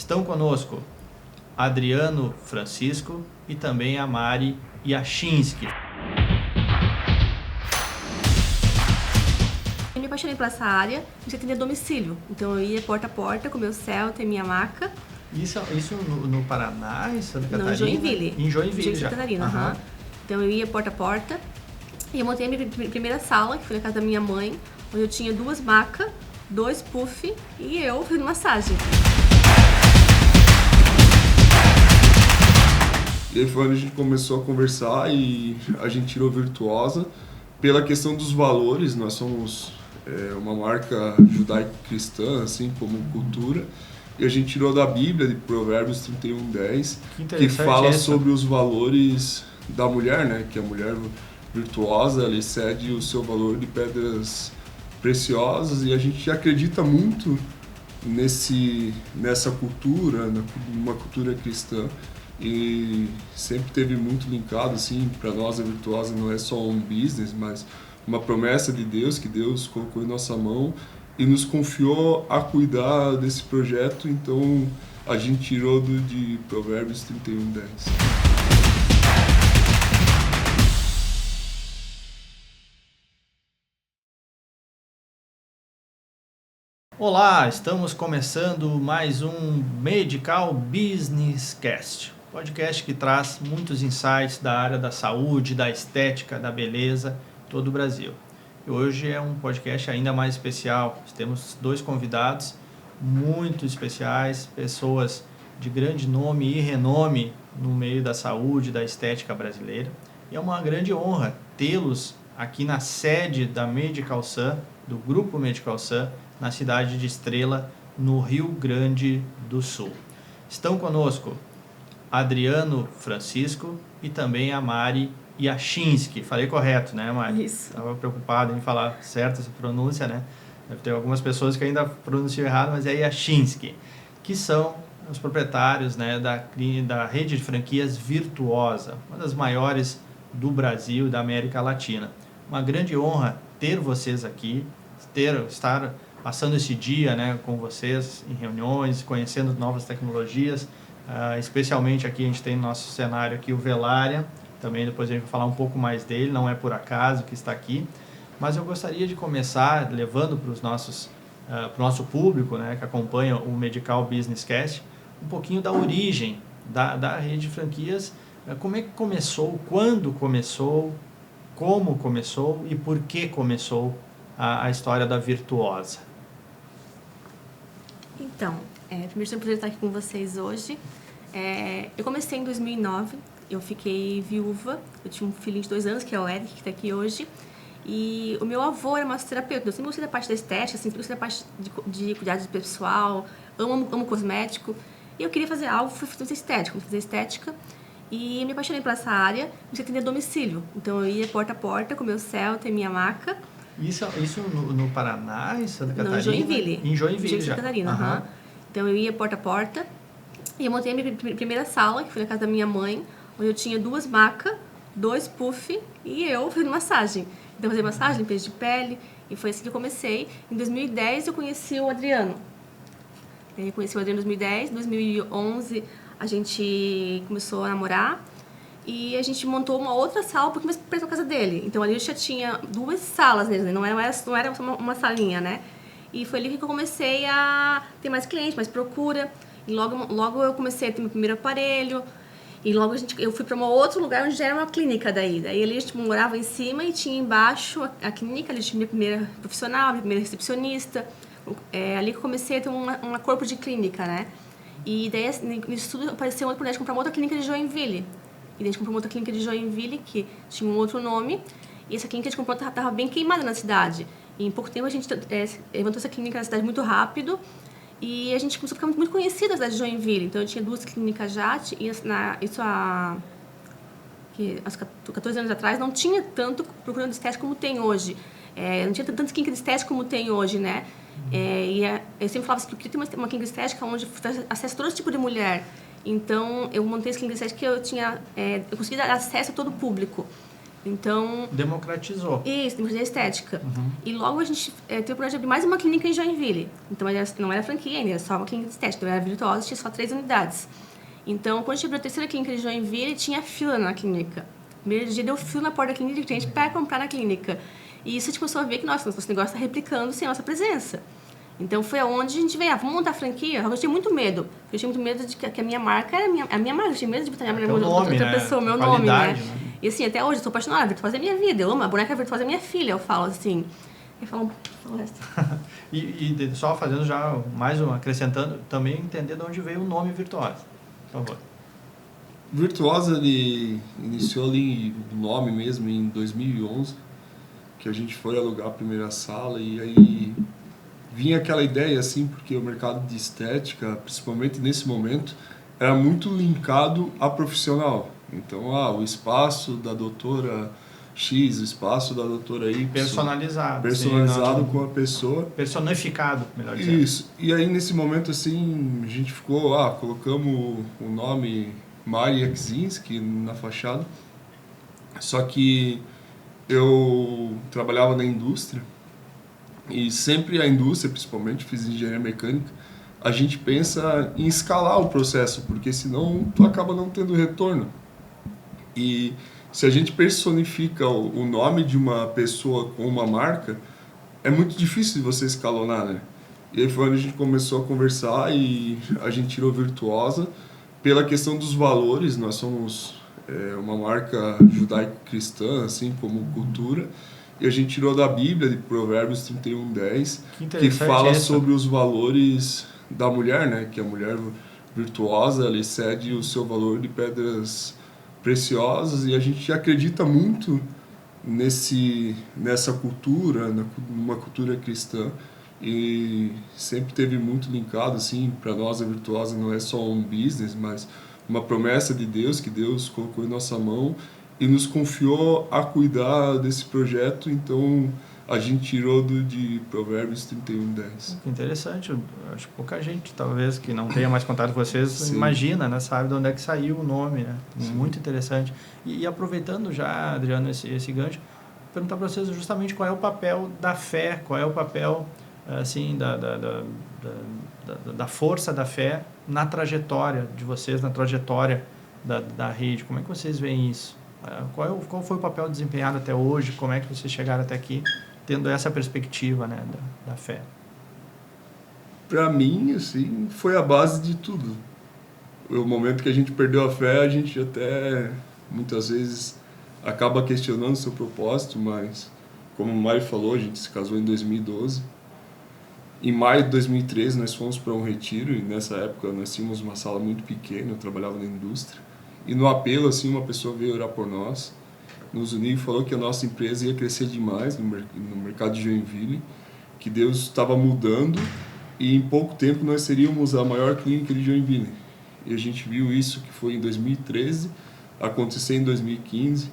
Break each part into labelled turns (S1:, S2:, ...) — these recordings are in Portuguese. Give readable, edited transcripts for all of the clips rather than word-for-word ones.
S1: Estão conosco Adriano Francisco e também a Mari Yashinsky.
S2: Eu me apaixonei por essa área de atender a domicílio. Então eu ia porta a porta com o meu Celta e minha maca.
S1: Isso no Paraná, em Santa Catarina?
S2: Não, em Joinville.
S1: Em Joinville já.
S2: Santa Catarina, uhum. Então eu ia porta a porta e eu montei a minha primeira sala, que foi na casa da minha mãe, onde eu tinha 2 macas, 2 puff e eu fazendo massagem.
S3: E aí foi onde a gente começou a conversar e a gente tirou Virtuosa pela questão dos valores. Nós somos uma marca judaico-cristã, assim, como cultura. E a gente tirou da Bíblia, de Provérbios 31:10, que fala sobre os valores da mulher, né? Que a mulher virtuosa, ela excede o seu valor de pedras preciosas. E a gente acredita muito nessa cultura, numa cultura cristã. E sempre teve muito linkado, assim, para nós a Virtuosa não é só um business, mas uma promessa de Deus, que Deus colocou em nossa mão e nos confiou a cuidar desse projeto. Então a gente tirou de Provérbios 31:10.
S1: Olá, estamos começando mais um Medical Business Cast, podcast que traz muitos insights da área da saúde, da estética, da beleza, todo o Brasil. E hoje é um podcast ainda mais especial. Temos 2 convidados muito especiais, pessoas de grande nome e renome no meio da saúde, da estética brasileira. E é uma grande honra tê-los aqui na sede da Medical Sun, do Grupo Medical Sun, na cidade de Estrela, no Rio Grande do Sul. Estão conosco Adriano Francisco e também a Mari Yashinsky. Falei correto, né, Mari?
S2: Isso.
S1: Estava preocupado em falar certo essa pronúncia, né? Deve ter algumas pessoas que ainda pronunciam errado, mas é Yashinsky, que são os proprietários, né, da rede de franquias Virtuosa, uma das maiores do Brasil e da América Latina. Uma grande honra ter vocês aqui, estar passando esse dia, né, com vocês em reuniões, conhecendo novas tecnologias, especialmente aqui a gente tem no nosso cenário aqui o Velária, também depois a gente vai falar um pouco mais dele, não é por acaso que está aqui, mas eu gostaria de começar levando para o nosso público, né, que acompanha o Medical Business Cast, um pouquinho da origem da rede de franquias, como é que começou, quando começou, como começou e por que começou a história da Virtuosa.
S2: Então, primeiro é um prazer estar aqui com vocês hoje. Eu comecei em 2009, eu fiquei viúva, eu tinha um filhinho de 2 anos, que é o Eric, que está aqui hoje, e o meu avô era massoterapeuta. Eu sempre gostei da parte da estética, sempre gostei da parte de cuidado pessoal, amo cosmético, e eu queria fazer algo, fui fazer estética, e me apaixonei por essa área de atender a domicílio. Então eu ia porta a porta com o meu Celta e minha maca.
S1: Isso no Paraná, em Santa Catarina?
S2: Não, em Joinville.
S1: Em Joinville já.
S2: Santa Catarina, uhum. Então eu ia porta a porta e eu montei a minha primeira sala, que foi na casa da minha mãe, onde eu tinha 2 macas, 2 puff e eu fazendo massagem. Então eu fazia massagem, limpeza de pele, e foi assim que eu comecei. Em 2010 eu conheci o Adriano. Eu conheci o Adriano em 2010, em 2011 a gente começou a namorar. E a gente montou uma outra sala, um pouquinho mais perto da casa dele. Então ali eu já tinha 2 salas, né? Não era só uma salinha, né? E foi ali que eu comecei a ter mais clientes, mais procura. E logo eu comecei a ter meu primeiro aparelho. E logo eu fui para um outro lugar onde já era uma clínica daí. Daí ali a gente morava em cima e tinha embaixo a clínica. Ali tinha minha primeira profissional, minha primeira recepcionista. Ali que eu comecei a ter um corpo de clínica, né? E daí nisso tudo apareceu uma oportunidade de comprar uma outra clínica de Joinville. E daí a gente comprou uma outra clínica de Joinville, que tinha um outro nome. E essa clínica que a gente comprou estava bem queimada na cidade. E em pouco tempo a gente levantou essa clínica na cidade muito rápido. E a gente começou a ficar muito conhecida na cidade de Joinville. Então eu tinha 2 clínicas já. E isso há 14 anos atrás não tinha tanto procurando estética como tem hoje. Não tinha tantas clínicas de estética como tem hoje, né? Eu sempre falava assim, que eu queria ter uma clínica de estética onde acesso a todo tipo de mulher. Então, eu montei essa clínica de estética que eu consegui dar acesso a todo o público. Então...
S1: Democratizou.
S2: Isso, democratizou a estética. E logo a gente teve o projeto de abrir mais uma clínica em Joinville. Então não era franquia ainda, era só uma clínica de estética. Então era virtuosa, tinha só 3 unidades. Então, quando a gente abriu a terceira clínica de Joinville, tinha fila na clínica. Primeiro dia deu fila na porta da clínica de cliente para comprar na clínica. E isso a gente começou a ver que, nossa, nosso negócio está replicando sem a nossa presença. Então foi aonde a gente veio, vamos montar franquia? Eu tinha muito medo. Eu tinha muito medo de que a minha marca era a minha marca. Eu tinha medo de botar a minha marca outra pessoa, meu nome, né? E assim, até hoje eu sou apaixonada. A Virtuosa é minha vida. Eu amo. A boneca Virtuosa é minha filha, eu falo assim. Eu falo o resto.
S1: E só fazendo já mais uma, acrescentando, também entender de onde veio o nome Virtuosa. Por favor.
S3: Virtuosa, ele iniciou ali o nome mesmo em 2011, que a gente foi alugar a primeira sala e aí vinha aquela ideia assim, porque o mercado de estética, principalmente nesse momento, era muito linkado a profissional. Então, o espaço da doutora X, o espaço da doutora Y. Personalizado com a pessoa.
S1: Personificado, melhor dizendo.
S3: Isso. E aí, nesse momento, assim, a gente ficou, colocamos o nome Mari Ekzinski na fachada. Só que eu trabalhava na indústria e sempre a indústria, principalmente, fiz engenharia mecânica, a gente pensa em escalar o processo, porque senão tu acaba não tendo retorno. E se a gente personifica o nome de uma pessoa com uma marca, é muito difícil de você escalonar, né? E aí foi onde a gente começou a conversar e a gente tirou Virtuosa pela questão dos valores. Nós somos uma marca judaico-cristã, assim como cultura, e a gente tirou da Bíblia, de Provérbios 31:10, que fala sobre os valores da mulher, né? Que a mulher virtuosa, ela excede o seu valor de pedras preciosas, e a gente acredita muito nessa cultura, numa cultura cristã, e sempre teve muito linkado, assim, para nós a Virtuosa não é só um business, mas uma promessa de Deus, que Deus colocou em nossa mão e nos confiou a cuidar desse projeto, então a gente tirou de Provérbios 31:10.
S1: Interessante, eu acho que pouca gente, talvez, que não tenha mais contato com vocês,
S3: Sim.
S1: Imagina, né, sabe de onde é que saiu o nome, né? Sim. Muito interessante. E aproveitando já, Adriano, esse gancho, perguntar para vocês justamente qual é o papel da fé, qual é o papel, assim, da força da fé na trajetória de vocês, na trajetória da rede. Como é que vocês veem isso? Qual foi o papel desempenhado até hoje? Como é que vocês chegaram até aqui, tendo essa perspectiva, né, da fé?
S3: Para mim, assim, foi a base de tudo. O momento que a gente perdeu a fé, a gente até muitas vezes acaba questionando seu propósito, mas como o Mário falou, a gente se casou em 2012. Em maio de 2013 nós fomos para um retiro e nessa época nós tínhamos uma sala muito pequena, eu trabalhava na indústria. E no apelo, assim, uma pessoa veio orar por nós, nos uniu e falou que a nossa empresa ia crescer demais no mercado de Joinville, que Deus estava mudando e em pouco tempo nós seríamos a maior clínica de Joinville. E a gente viu isso, que foi em 2013, acontecer em 2015.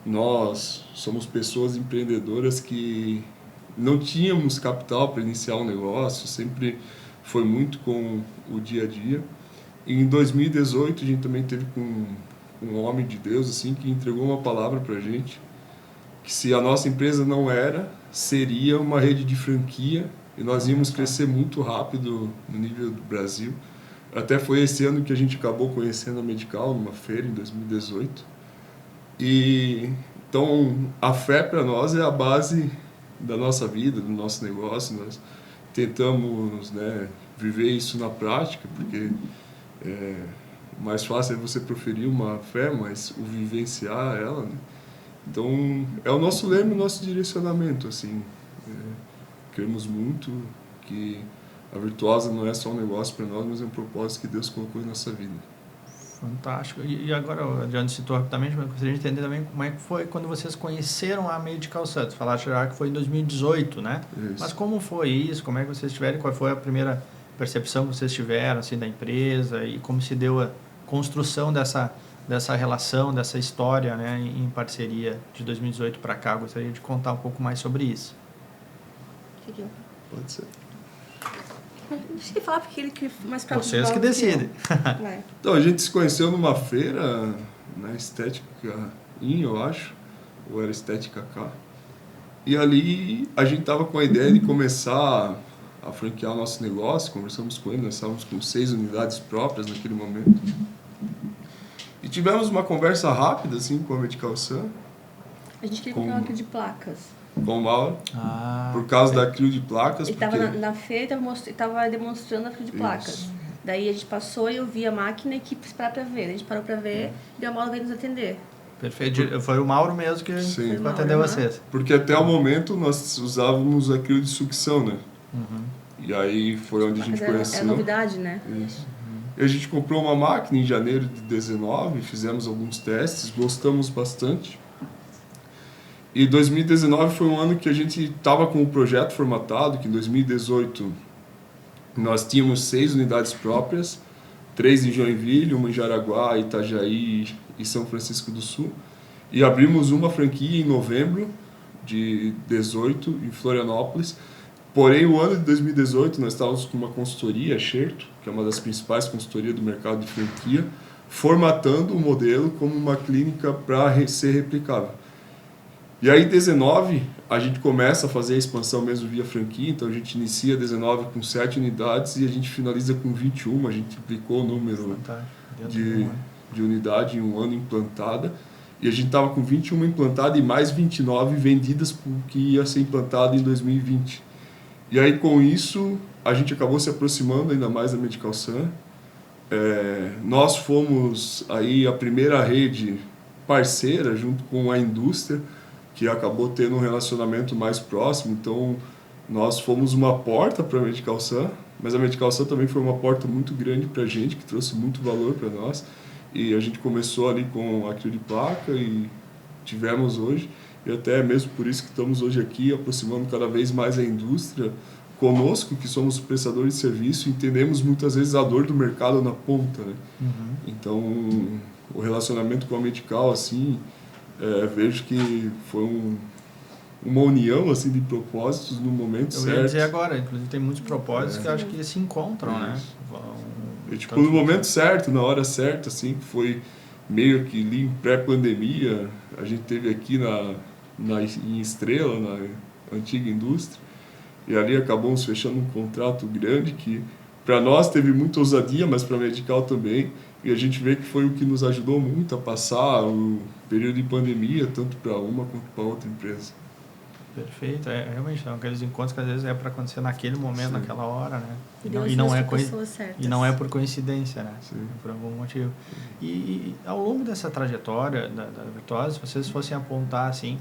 S3: Nós somos pessoas empreendedoras que não tínhamos capital para iniciar um negócio, sempre foi muito com o dia a dia. E em 2018 a gente também teve com um homem de Deus assim que entregou uma palavra para a gente, que se a nossa empresa não seria uma rede de franquia e nós íamos crescer muito rápido no nível do Brasil. Até foi esse ano que a gente acabou conhecendo a Medical numa feira em 2018. E então a fé para nós é a base da nossa vida, do nosso negócio. Nós tentamos, né, viver isso na prática, porque o mais fácil é você proferir uma fé, mas o vivenciar ela, né? Então, é o nosso lema, o nosso direcionamento, assim. Queremos muito que a Virtuosa não é só um negócio para nós, mas é um propósito que Deus colocou em nossa vida.
S1: Fantástico. E agora, o Adriano citou rapidamente, mas eu gostaria de entender também como é que foi quando vocês conheceram a Medical Santos. Falaram já que foi em 2018, né?
S3: Isso.
S1: Mas como foi isso? Como é que vocês tiveram? Qual foi a primeira percepção que vocês tiveram, assim, da empresa? E como se deu a construção dessa relação, dessa história, né, em parceria de 2018 para cá? Eu gostaria de contar um pouco mais sobre isso.
S3: Pode ser.
S2: Deixa eu falar porque ele que mais pra
S1: vocês que decidem.
S3: Então, a gente se conheceu numa feira, na Estética eu acho. ou era Estética K. E ali a gente tava com a ideia de começar a franquear o nosso negócio, conversamos com ele, nós estávamos com 6 unidades próprias naquele momento. E tivemos uma conversa rápida, assim, com a Medical Sun,
S2: A gente queria comprar uma crio de placas.
S3: com o Mauro,
S1: Ah,
S3: por causa da crio de placas.
S2: Ele
S3: porque...
S2: estava na feira e estava demonstrando a crio de placas.
S3: Isso.
S2: Daí a gente passou e eu vi a máquina e quis esperar para ver. A gente parou para ver e a Mauro veio nos atender.
S1: perfeito. Foi o Mauro mesmo que
S3: Sim.
S1: atendeu vocês.
S3: Porque até o momento nós usávamos a crio de sucção, né?
S1: Uhum.
S3: E aí foi onde a gente
S2: Mas
S3: conheceu.
S2: é novidade, né?
S3: Isso. E a gente comprou uma máquina em janeiro de 19, fizemos alguns testes, gostamos bastante. E 2019 foi um ano que a gente estava com o projeto formatado, que em 2018 nós tínhamos 6 unidades próprias, 3 em Joinville, uma em Jaraguá, Itajaí e São Francisco do Sul. E abrimos uma franquia em novembro de 18 em Florianópolis. Porém, o ano de 2018 nós estávamos com uma consultoria, a Xerto, que é uma das principais consultorias do mercado de franquia, formatando o modelo como uma clínica para ser replicável. E aí, em 19, a gente começa a fazer a expansão mesmo via franquia, então a gente inicia 19 com 7 unidades e a gente finaliza com 21, a gente triplicou o número de unidade em um ano implantada. E a gente estava com 21 implantadas e mais 29 vendidas que ia ser implantado em 2020. E aí, com isso, a gente acabou se aproximando ainda mais da Medical Sun. Nós fomos aí a primeira rede parceira, junto com a indústria, que acabou tendo um relacionamento mais próximo. Então, nós fomos uma porta para a Medical Sun, mas a Medical Sun também foi uma porta muito grande para a gente, que trouxe muito valor para nós. E a gente começou ali com a crio de placa e tivemos hoje. E até mesmo por isso que estamos hoje aqui, aproximando cada vez mais a indústria conosco, que somos prestadores de serviço, e entendemos muitas vezes a dor do mercado na ponta, né? Uhum. Então, o relacionamento com a Medical, assim, vejo que foi uma união, assim, de propósitos no momento certo.
S1: Eu ia dizer agora, inclusive tem muitos propósitos que eu acho que se encontram, né?
S3: E, tipo, no momento certo, na hora certa, assim, que foi meio que ali em pré-pandemia, a gente teve aqui em Estrela, na antiga indústria, e ali acabamos fechando um contrato grande que para nós teve muita ousadia, mas para a Medical também, e a gente vê que foi o que nos ajudou muito a passar o período de pandemia, tanto para uma quanto para outra empresa.
S1: Perfeito, realmente são aqueles encontros que às vezes é para acontecer naquele momento, sim, naquela hora, né?
S2: E
S1: não é por coincidência, né?
S3: Sim.
S1: Por algum motivo. E ao longo dessa trajetória da Virtuosa, se vocês fossem apontar assim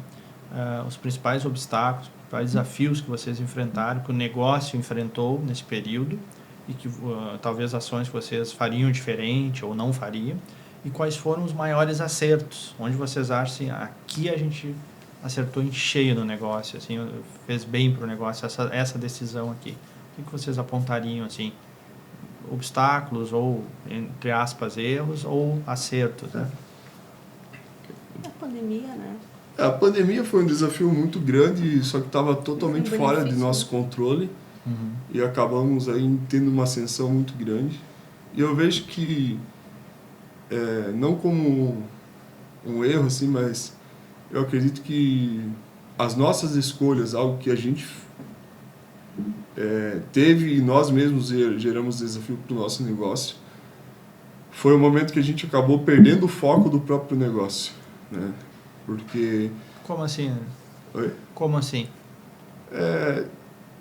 S1: os principais obstáculos, os principais desafios que vocês enfrentaram, que o negócio enfrentou nesse período e que talvez ações que vocês fariam diferente ou não fariam, e quais foram os maiores acertos, onde vocês acham assim, aqui a gente acertou em cheio no negócio, assim, fez bem para o negócio essa decisão aqui. O que vocês apontariam, assim, obstáculos ou, entre aspas, erros ou acertos, né?
S2: A pandemia, né?
S3: A pandemia foi um desafio muito grande, só que estava totalmente fora de nosso controle. Uhum. E acabamos aí tendo uma ascensão muito grande. E eu vejo que, não como um erro, assim, mas eu acredito que as nossas escolhas, algo que a gente teve e nós mesmos geramos desafio para o nosso negócio, foi o momento que a gente acabou perdendo o foco do próprio negócio, né? Porque...
S1: Como assim?
S3: Oi?
S1: Como assim?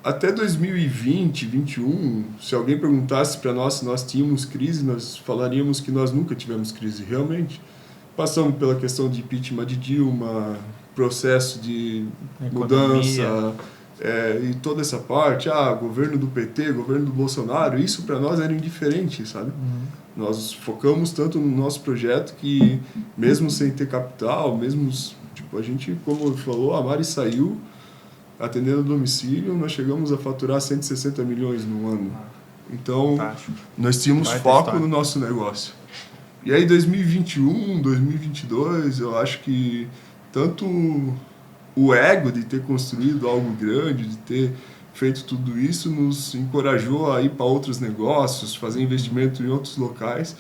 S3: Até 2020, 2021, se alguém perguntasse para nós se nós tínhamos crise, nós falaríamos que nós nunca tivemos crise, realmente. Passamos pela questão de impeachment de Dilma, processo de mudança, e toda essa parte, governo do PT, governo do Bolsonaro, isso para nós era indiferente, sabe? Uhum. Nós focamos tanto no nosso projeto que, mesmo sem ter capital, mesmo, tipo, a gente, como falou, a Mari saiu atendendo a domicílio, nós chegamos a faturar 160 milhões no ano. Então, fantástico. Nós tínhamos foco no nosso negócio. E aí, 2021, 2022, eu acho que tanto o ego de ter construído algo grande, de ter feito tudo isso, nos encorajou a ir para outros negócios, fazer investimento em outros locais,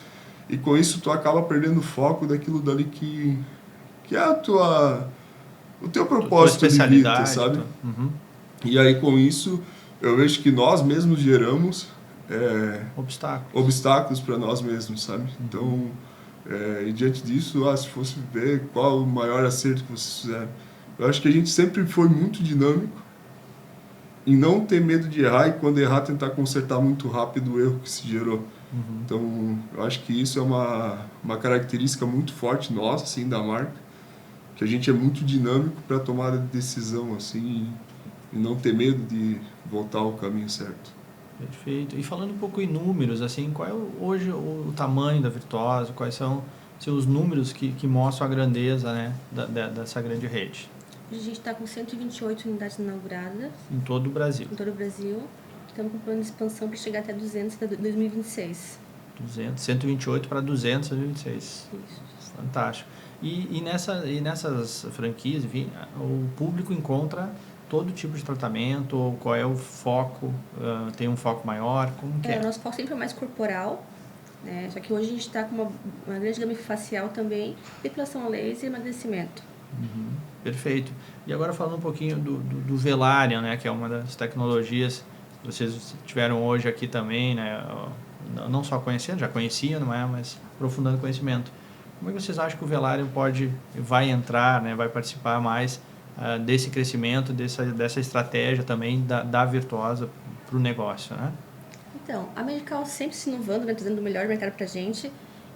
S3: e com isso tu acaba perdendo o foco daquilo dali que é a tua o teu propósito de vida,
S1: especialidade,
S3: sabe?
S1: Uhum.
S3: E aí, com isso, eu vejo que nós mesmos geramos obstáculos para nós mesmos, sabe? Então, e diante disso, se fosse ver qual o maior acerto que vocês fizeram, eu acho que a gente sempre foi muito dinâmico em não ter medo de errar e quando errar tentar consertar muito rápido o erro que se gerou.
S1: Uhum.
S3: Então, eu acho que isso é uma característica muito forte nossa, assim, da marca, que a gente é muito dinâmico para tomar decisão, assim, e não ter medo de voltar ao caminho certo.
S1: Perfeito. E falando um pouco em números, assim, qual é hoje o tamanho da Virtuosa? Quais são os números que mostram a grandeza, né, dessa grande rede?
S2: A gente está com 128 unidades inauguradas.
S1: Em todo o Brasil.
S2: Em todo o Brasil. Estamos com plano de expansão para chegar até 200 em 2026.
S1: 128 para 200 em 2026.
S2: Isso.
S1: Fantástico. E nessas franquias, enfim, o público encontra todo tipo de tratamento, ou qual é o foco? Tem um foco maior? Como que é?
S2: O nosso foco sempre é mais corporal, né? Só que hoje a gente está com uma grande gama facial também, depilação a laser e emagrecimento.
S1: Uhum, perfeito. E agora falando um pouquinho do Velarium, né, que é uma das tecnologias que vocês tiveram hoje aqui também, né, não só conhecendo, já conheciam, não é, mas aprofundando conhecimento. Como é que vocês acham que o Velarium vai entrar, né, vai participar mais desse crescimento, dessa estratégia também da Virtuosa para o negócio, né?
S2: Então, a Medical sempre se inovando, né, trazendo o melhor mercado para a gente.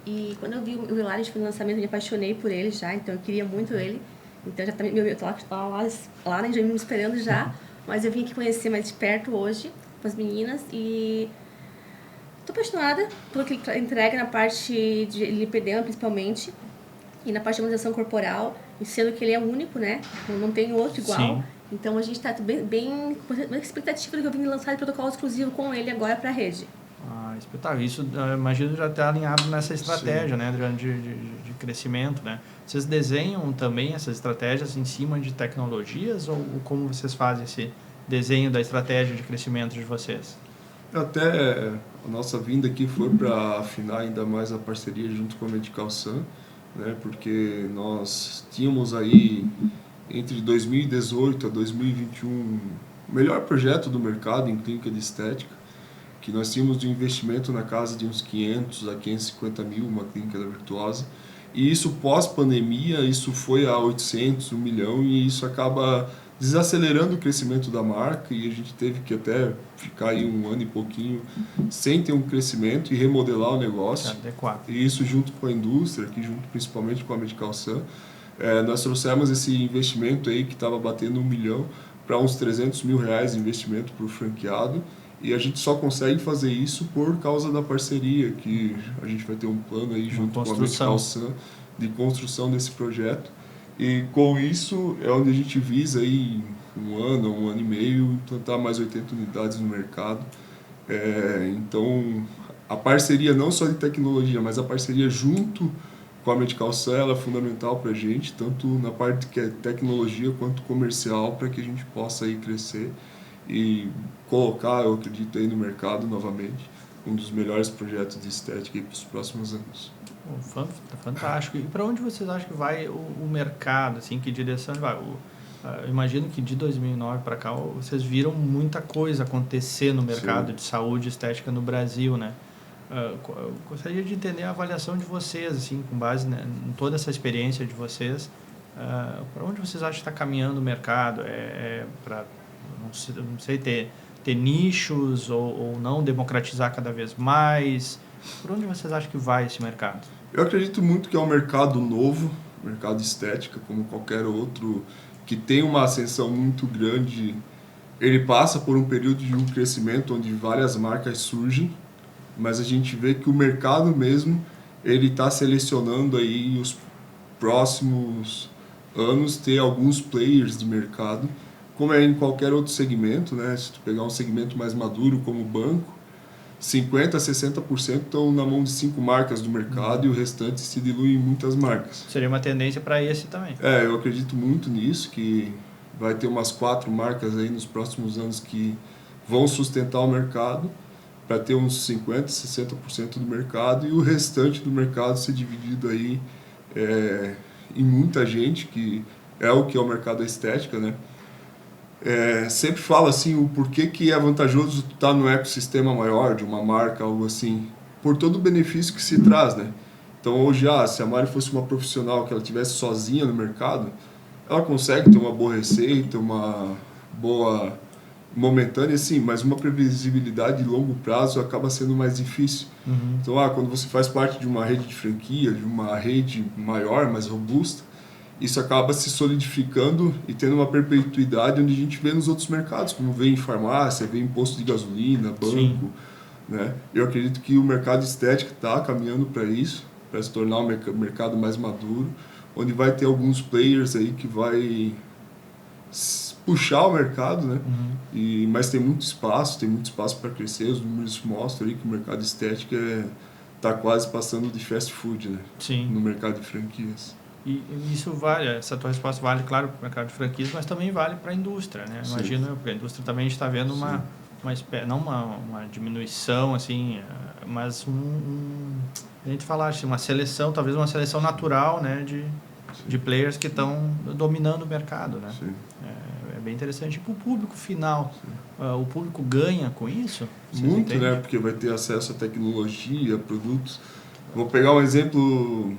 S2: E quando eu vi o Velarium foi no lançamento, eu me apaixonei por ele já, então eu queria muito ele. Então já eu tô lá né, já me esperando já, mas eu vim aqui conhecer mais de perto hoje com as meninas e tô apaixonada pelo que ele entrega na parte de lipedema principalmente e na parte de harmonização corporal, e sendo que ele é único, né? Não tem outro igual.
S1: Sim.
S2: Então a gente está bem com a expectativa de que eu vim lançar de protocolo exclusivo com ele agora para a rede.
S1: Espetáculo. Isso, imagino, já está alinhado nessa estratégia, né, de crescimento, né? Vocês desenham também essas estratégias em cima de tecnologias ou como vocês fazem esse desenho da estratégia de crescimento de vocês?
S3: Até a nossa vinda aqui foi para afinar ainda mais a parceria junto com a Medical Sun, né? Porque nós tínhamos aí entre 2018 a 2021 o melhor projeto do mercado em clínica de estética, que nós tínhamos de um investimento na casa de uns 500 a 550 mil, uma clínica da Virtuosa, e isso pós-pandemia, isso foi a 800, 1 milhão, e isso acaba desacelerando o crescimento da marca, e a gente teve que até ficar aí 1 ano e pouquinho sem ter um crescimento e remodelar o negócio. E isso junto com a indústria, aqui junto principalmente com a Medical Sun, nós trouxemos esse investimento aí que estava batendo 1 milhão para uns 300 mil reais de investimento para o franqueado, e a gente só consegue fazer isso por causa da parceria, que a gente vai ter um plano aí junto com a Medical Sun de construção desse projeto. E com isso é onde a gente visa aí em 1 ano, 1 ano e meio, implantar mais 80 unidades no mercado. Então, a parceria não só de tecnologia, mas a parceria junto com a Medical Sun, ela é fundamental para a gente, tanto na parte que é tecnologia quanto comercial, para que a gente possa aí crescer e colocar, eu acredito, aí no mercado novamente um dos melhores projetos de estética para os próximos anos.
S1: Fantástico. E para onde vocês acham que vai o mercado? Assim, que direção vai? Eu imagino que de 2009 para cá vocês viram muita coisa acontecer no mercado de saúde e estética no Brasil, né? Eu gostaria de entender a avaliação de vocês, assim, com base, né, em toda essa experiência de vocês. Para onde vocês acham que está caminhando o mercado? Para, não sei, ter nichos ou não democratizar cada vez mais? Por onde vocês acham que vai esse mercado?
S3: Eu acredito muito que é um mercado novo, mercado de estética, como qualquer outro, que tem uma ascensão muito grande. Ele passa por um período de um crescimento onde várias marcas surgem, mas a gente vê que o mercado mesmo, ele está selecionando aí os próximos anos ter alguns players de mercado, como é em qualquer outro segmento, né? Se tu pegar um segmento mais maduro como o banco, 50% a 60% estão na mão de 5 marcas do mercado e o restante se dilui em muitas marcas.
S1: Seria uma tendência para esse também.
S3: Eu acredito muito nisso, que vai ter umas 4 marcas aí nos próximos anos que vão sustentar o mercado, para ter uns 50%, 60% do mercado e o restante do mercado ser dividido aí em muita gente que é o que é o mercado da estética, né? Sempre fala assim o porquê que é vantajoso estar no ecossistema maior de uma marca, algo assim, por todo o benefício que se traz, né? Então hoje, se a Mari fosse uma profissional que ela estivesse sozinha no mercado, ela consegue ter uma boa receita, uma boa momentânea, sim, mas uma previsibilidade de longo prazo acaba sendo mais difícil.
S1: Uhum.
S3: Então, quando você faz parte de uma rede de franquia, de uma rede maior, mais robusta, isso acaba se solidificando e tendo uma perpetuidade onde a gente vê nos outros mercados, como vê em farmácia, vê em posto de gasolina, banco,
S1: Sim.
S3: né? Eu acredito que o mercado estético está caminhando para isso, para se tornar um mercado mais maduro, onde vai ter alguns players aí que vai puxar o mercado, né?
S1: Uhum.
S3: Mas tem muito espaço para crescer. Os números mostram aí que o mercado estético está quase passando de fast food, né?
S1: Sim.
S3: No mercado de franquias.
S1: E isso vale, essa tua resposta vale, claro, para o mercado de franquias, mas também vale para a indústria, né?
S3: Sim.
S1: Imagina, porque a indústria também está vendo não uma diminuição, assim, mas a gente falar assim, uma seleção, talvez uma seleção natural, né, de players que estão dominando o mercado, né?
S3: Sim.
S1: É bem interessante. E para o público final, o público ganha com isso?
S3: Muito, né? Porque vai ter acesso à tecnologia, a produtos. Vou pegar um exemplo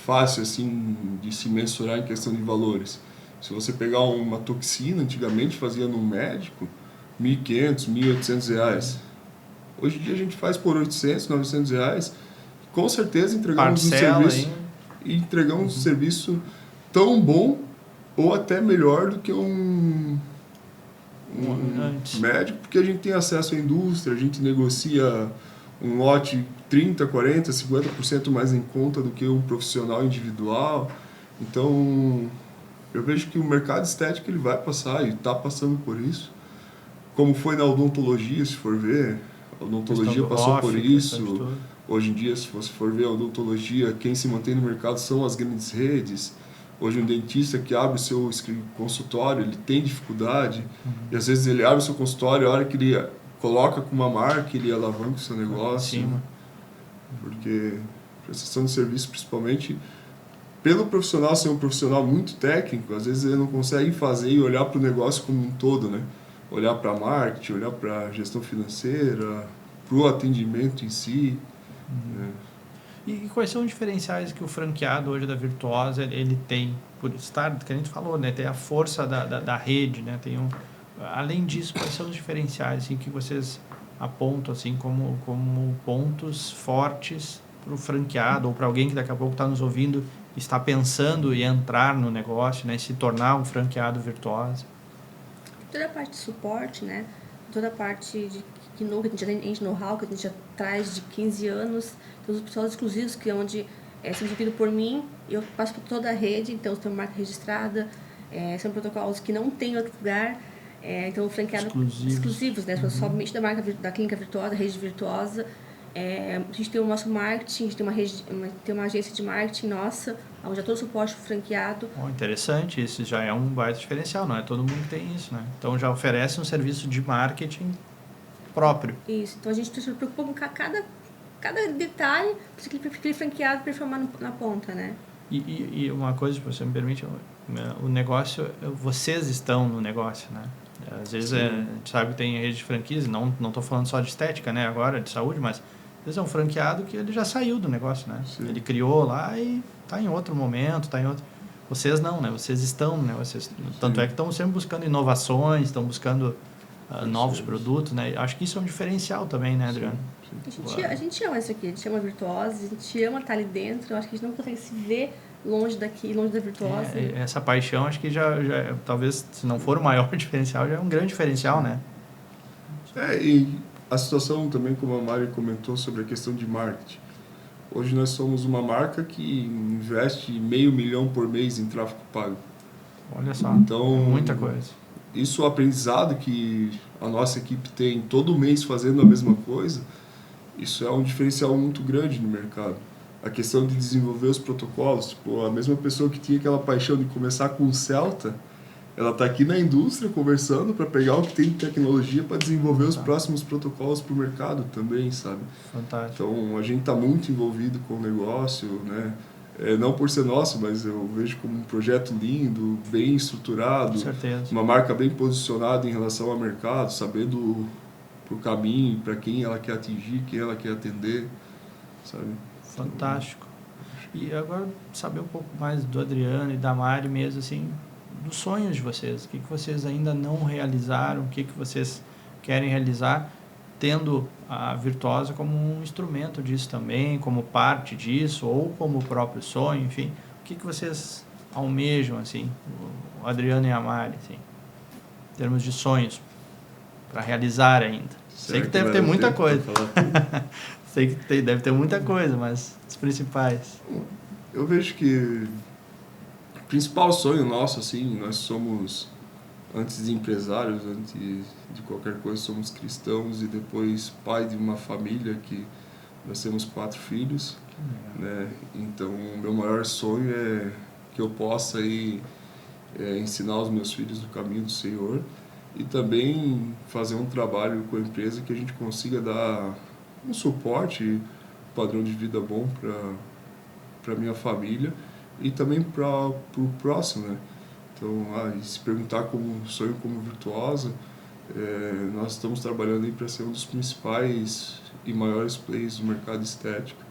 S3: fácil, assim, de se mensurar em questão de valores. Se você pegar uma toxina, antigamente fazia no médico, R$1.500, R$1.800. Hoje em dia a gente faz por R$800, R$900. Com certeza entregamos um serviço tão bom ou até melhor do que um médico, porque a gente tem acesso à indústria, a gente negocia um lote 30%, 40%, 50% mais em conta do que um profissional individual. Então, eu vejo que o mercado estético ele vai passar e está passando por isso. Como foi na odontologia, se for ver, a odontologia passou por isso. Hoje em dia, se você for ver a odontologia, quem se mantém no mercado são as grandes redes. Hoje um dentista que abre o seu consultório, ele tem dificuldade. E às vezes ele abre o seu consultório, a hora que ele coloca com uma marca, ele alavanca o seu negócio. Porque prestação de serviço, principalmente, pelo profissional ser um profissional muito técnico, às vezes ele não consegue fazer e olhar para o negócio como um todo, né? Olhar para marketing, olhar para gestão financeira, para o atendimento em si. Né?
S1: E quais são os diferenciais que o franqueado hoje da Virtuosa ele tem? Por estar, que a gente falou, né? Tem a força da rede, né? Além disso, quais são os diferenciais assim, que vocês apontam assim, como pontos fortes para o franqueado ou para alguém que daqui a pouco está nos ouvindo, está pensando em entrar no negócio, né? Se tornar um franqueado Virtuosa?
S2: Toda a parte de suporte, né? Toda a parte que a gente já tem know-how, que a gente já traz de 15 anos, tem os pessoal exclusivos, que é onde são divididos por mim, eu passo por toda a rede, então tem uma marca registrada, são protocolos que não tem em outro lugar, então franqueado exclusivos, né? Somente da marca da Clínica Virtuosa, rede Virtuosa. A gente tem o nosso marketing, a gente tem uma agência de marketing nossa, onde é todo o suporte franqueado.
S1: Interessante, isso já é um baita diferencial, não é todo mundo que tem isso, né? Então já oferece um serviço de marketing próprio.
S2: Isso, então a gente se preocupa com cada detalhe para aquele franqueado performar na ponta, né?
S1: E uma coisa, se você me permite, o negócio, vocês estão no negócio, né? Às vezes a gente sabe que tem rede de franquias, não estou falando só de estética, né? Agora, de saúde, mas às vezes é um franqueado que ele já saiu do negócio, né?
S3: Sim.
S1: Ele criou lá e está em outro momento, está em outro... Vocês não, né? Vocês estão, né? Tanto é que estão sempre buscando inovações, estão buscando novos produtos, né? Acho que isso é um diferencial também, né, Adriano?
S2: A gente ama isso aqui, a gente ama a Virtuosa, a gente ama estar ali dentro, eu acho que a gente não consegue se ver longe daqui, longe da Virtuosa.
S1: Essa paixão, acho que já talvez, se não for o maior diferencial, já é um grande diferencial, né?
S3: E a situação também, como a Mari comentou, sobre a questão de marketing. Hoje nós somos uma marca que investe R$500 mil por mês em tráfego pago.
S1: Olha só,
S3: então,
S1: muita coisa.
S3: Isso, o aprendizado que a nossa equipe tem todo mês fazendo a mesma coisa, isso é um diferencial muito grande no mercado. A questão de desenvolver os protocolos, tipo, a mesma pessoa que tinha aquela paixão de começar com o Celta, ela está aqui na indústria conversando para pegar o que tem de tecnologia para desenvolver os próximos protocolos para o mercado também, sabe?
S1: Fantástico.
S3: Então, a gente está muito envolvido com o negócio, né? não por ser nosso, mas eu vejo como um projeto lindo, bem estruturado,
S1: Com certeza.
S3: uma marca bem posicionada em relação ao mercado, sabendo o caminho, para quem ela quer atingir, quem ela quer atender, sabe?
S1: Fantástico. E agora, saber um pouco mais do Adriano e da Mari mesmo, assim, dos sonhos de vocês. O que vocês ainda não realizaram, o que vocês querem realizar, tendo a Virtuosa como um instrumento disso também, como parte disso, ou como o próprio sonho, enfim. O que vocês almejam, assim, o Adriano e a Mari, assim, em termos de sonhos, para realizar ainda? Sei que deve ter muita coisa. Sei que deve ter muita coisa, mas os principais.
S3: Eu vejo que o principal sonho nosso, assim, nós somos, antes de empresários, antes de qualquer coisa, somos cristãos e depois pai de uma família que nós temos 4 filhos, né? Então, o meu maior sonho é que eu possa aí, ensinar os meus filhos no caminho do Senhor e também fazer um trabalho com a empresa que a gente consiga dar um suporte, um padrão de vida bom para minha família e também para o próximo, né? Então, se perguntar como sonho como Virtuosa, nós estamos trabalhando aí para ser um dos principais e maiores players do mercado estético,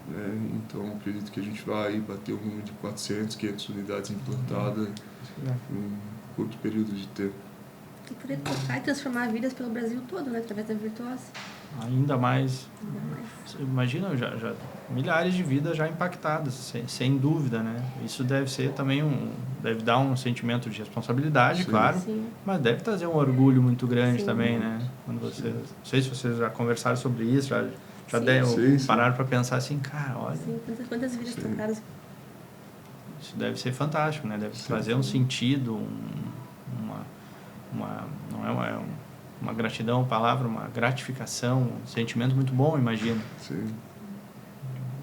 S3: né? Então, acredito que a gente vai bater um número de 400, 500 unidades implantadas em um curto período de tempo.
S2: E poder tocar e transformar vidas pelo Brasil todo, né? Através da Virtuosa.
S1: Ainda mais. Imagina, já milhares de vidas já impactadas, sem dúvida, né? Isso deve ser também deve dar um sentimento de responsabilidade, sim, claro, sim, mas deve trazer um orgulho muito grande, sim, também, né? Quando vocês, não sei se vocês já conversaram sobre isso, já pararam para pensar assim, cara, olha...
S2: Sim, quantas vidas tocadas.
S1: Isso deve ser fantástico, né? Deve trazer um sentido, não é uma gratidão, palavra, uma gratificação, um sentimento muito bom, imagino.
S3: Sim.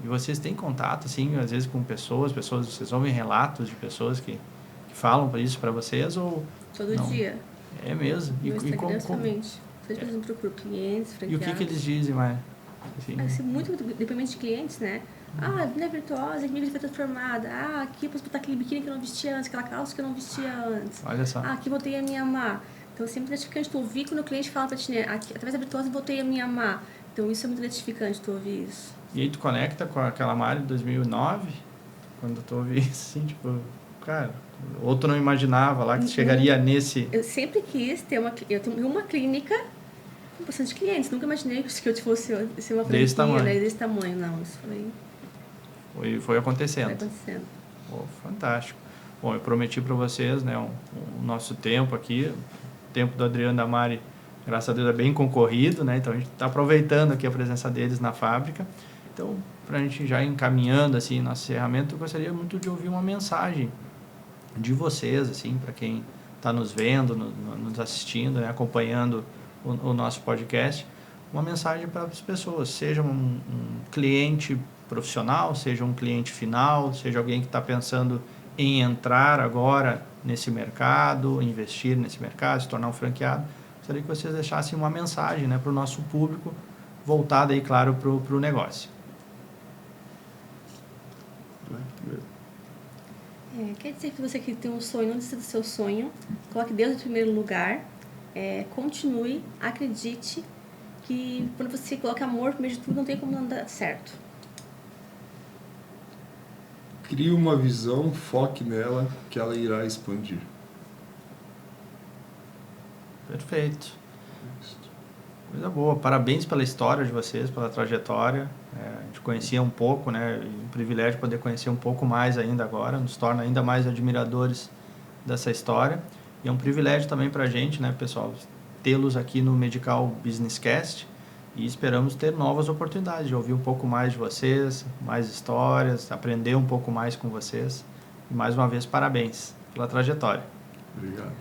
S1: E vocês têm contato, assim, às vezes com pessoas, vocês ouvem relatos de pessoas que falam isso para vocês ou...
S2: Todo não? Dia.
S1: É mesmo?
S2: No Instagram, somente. Vocês, por exemplo, procuram clientes, franqueados.
S1: E o que eles dizem, Maia?
S2: Assim, muito dependente de clientes, né? Minha Virtuosa, minha vida foi transformada. Aqui eu posso botar aquele biquíni que eu não vestia antes, aquela calça que eu não vestia antes.
S1: Olha só.
S2: Aqui botei a minha má. Então, é sempre gratificante tu ouvir quando o cliente fala pra ti, né? Através da Virtuosa eu botei a minha má. Então, isso é muito gratificante, tu ouvir isso.
S1: E aí tu conecta com aquela Mari de 2009, quando tu ouvi isso, assim, tipo, cara, ou tu não imaginava lá que tu chegaria nesse...
S2: Eu sempre quis ter eu tenho uma clínica com bastante clientes. Nunca imaginei que eu fosse ser uma
S1: desse tamanho,
S2: né? Desse tamanho, não. Isso
S1: foi acontecendo.
S2: Foi acontecendo.
S1: Fantástico. Bom, eu prometi para vocês, né, o nosso tempo aqui, o tempo do Adriano e da Mari, graças a Deus, é bem concorrido, né? Então a gente está aproveitando aqui a presença deles na fábrica. Então, para a gente já encaminhando assim nosso encerramento, eu gostaria muito de ouvir uma mensagem de vocês, assim, para quem está nos vendo, nos assistindo, né, acompanhando o nosso podcast, uma mensagem para as pessoas, seja um cliente profissional, seja um cliente final, seja alguém que está pensando em entrar agora nesse mercado, investir nesse mercado, se tornar um franqueado. Gostaria que vocês deixassem uma mensagem, né, para o nosso público, voltada aí, claro, para o negócio.
S2: Quer dizer que você que tem um sonho, não desista do seu sonho, coloque Deus em primeiro lugar, continue, acredite que quando você coloca amor primeiro de tudo, não tem como não dar certo.
S3: Crie uma visão, foque nela, que ela irá expandir.
S1: Perfeito. Coisa boa. Parabéns pela história de vocês, pela trajetória. A gente conhecia um pouco, né? Um privilégio poder conhecer um pouco mais ainda agora. Nos torna ainda mais admiradores dessa história. E é um privilégio também para a gente, né, pessoal, tê-los aqui no Medical Business Cast. E esperamos ter novas oportunidades de ouvir um pouco mais de vocês, mais histórias, aprender um pouco mais com vocês. E mais uma vez, parabéns pela trajetória.
S3: Obrigado.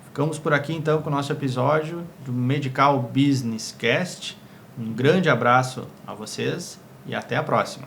S1: Ficamos por aqui então com o nosso episódio do Medical Business Cast. Um grande abraço a vocês e até a próxima.